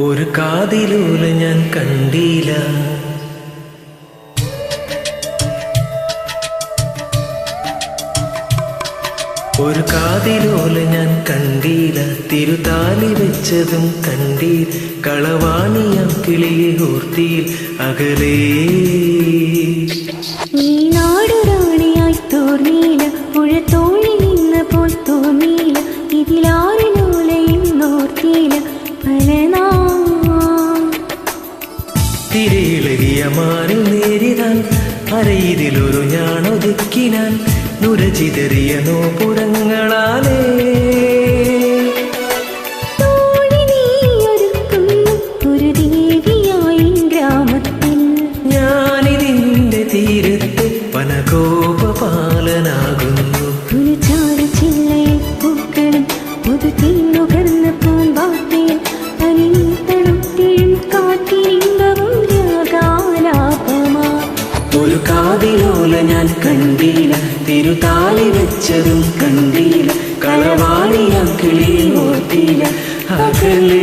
ഒരു കാതിലോല ഞാൻ കണ്ടില്ല, ഒരു കാതിലോല ഞാൻ കണ്ടീല, തിരുതാലി വെച്ചതും കണ്ടീൽ, കളവാണിയാം കിളിയെ ഓർത്തിയിൽ അകലേ. ഈ നാടു റാണിയായി തോർന്നീല, പുഴത്തോഴി നിന്നപ്പോൾ തോന്നീല, ഇതിലാറിനോലയെന്നോർത്തിയില പലനാ. തിരയിളകിയ മാറിൽ നേരിടാൻ അരയിതിലൊരു ഞാനൊതുക്കിനാൻ, നുരചിതറിയ നോപുരങ്ങളാലേ. ഒരു ദേവിയായി ഗ്രാമത്തിൽ ഞാനിതിന്റെ തീരത്ത് വനകോപപാലനാകുന്നു. ചില്ലയിൽ പൂക്കളും പുതു തീന്നുകർന്ന പൂമ്പാറ്റയിൽ തനിത്തണുത്തിഴും കാറ്റിരിമ്പവും രാഗാലാപമാ. ഒരു കാതിലോല ഞാൻ കണ്ടീല, തിരുതാലി വെച്ചതും കണ്ടീല, കളവാണിയാം കിളിയെ ഓർത്തിയില അകലേ.